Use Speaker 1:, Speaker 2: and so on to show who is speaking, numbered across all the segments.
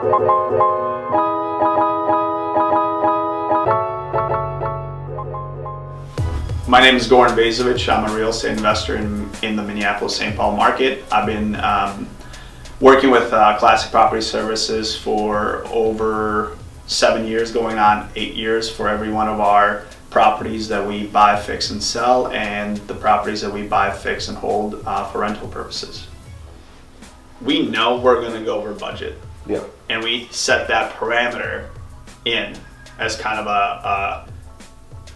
Speaker 1: My name is Goran Vejzovic. I'm a real estate investor in the Minneapolis-St. Paul market. I've been working with Classic Property Services for over 7 years, going on 8 years for every one of our properties that we buy, fix, and sell, and the properties that we buy, fix, and hold for rental purposes. We know we're going to go over budget, and we set that parameter in as kind of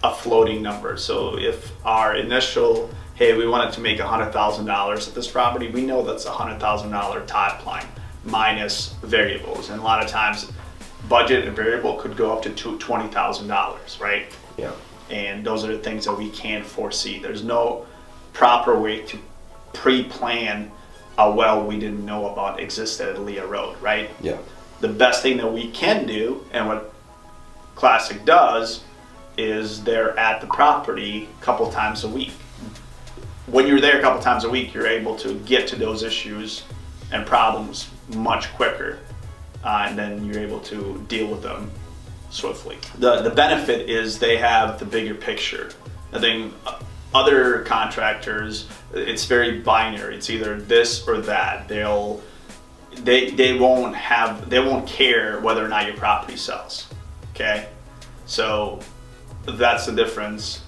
Speaker 1: a floating number. So if our initial, hey, we wanted to make $100,000 at this property, we know that's $100,000 top line minus variables. And a lot of times budget and variable could go up to $20,000, right?
Speaker 2: Yeah.
Speaker 1: And those are the things that we can't foresee. There's no proper way to pre-plan a well we didn't know about existed at Leah Road, right?
Speaker 2: Yeah.
Speaker 1: The best thing that we can do, and what Classic does, is they're at the property a couple times a week. When you're there a couple times a week, you're able to get to those issues and problems much quicker, and then you're able to deal with them swiftly. The benefit is they have the bigger picture. I think other contractors, it's very binary. It's either this or that. They won't care whether or not your property sells. Okay, so that's the difference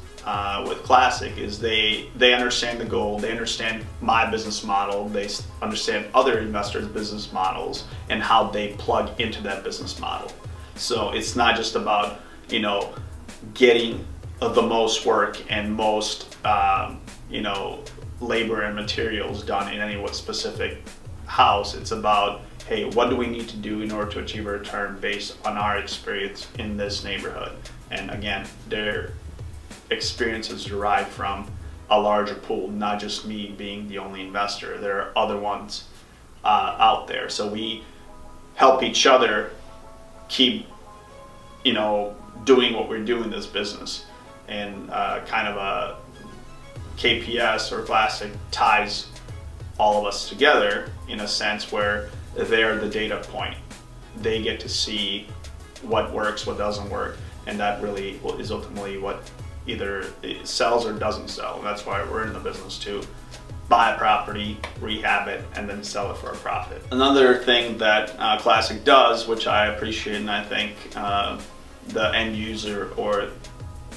Speaker 1: with Classic. Is they understand the goal, they understand my business model, they understand other investors' business models and how they plug into that business model. So it's not just about, getting the most work and most labor and materials done in any specific house. It's about, hey, what do we need to do in order to achieve a return based on our experience in this neighborhood? And again, their experiences derive from a larger pool, not just me being the only investor. There are other ones out there. So we help each other keep, doing what we're doing in this business. And kind of a KPS or Classic ties all of us together in a sense where they're the data point. They get to see what works, what doesn't work, and that really is ultimately what either it sells or doesn't sell. And that's why we're in the business to buy a property, rehab it, and then sell it for a profit. Another thing that Classic does, which I appreciate, and I think the end user or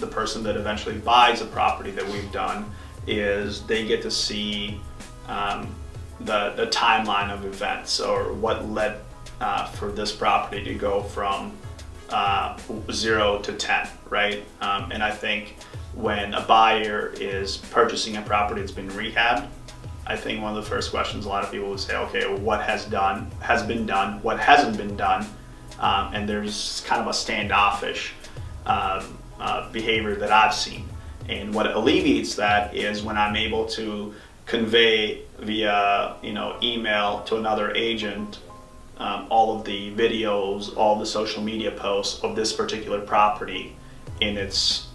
Speaker 1: the person that eventually buys a property that we've done, is they get to see the timeline of events, or what led for this property to go from 0 to 10, right? And I think when a buyer is purchasing a property that's been rehabbed, I think one of the first questions a lot of people would say, okay, well, what has been done, what hasn't been done, and there's kind of a standoffish behavior that I've seen. And what alleviates that is when I'm able to convey via email to another agent all of the videos, all the social media posts of this particular property in its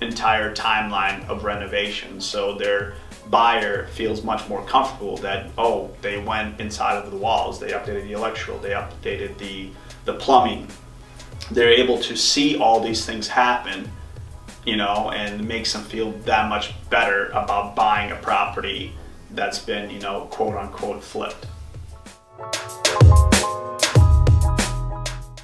Speaker 1: entire timeline of renovation. So their buyer feels much more comfortable that, oh, they went inside of the walls, they updated the electrical, they updated the plumbing. They're able to see all these things happen, and it makes them feel that much better about buying a property that's been, quote unquote, flipped.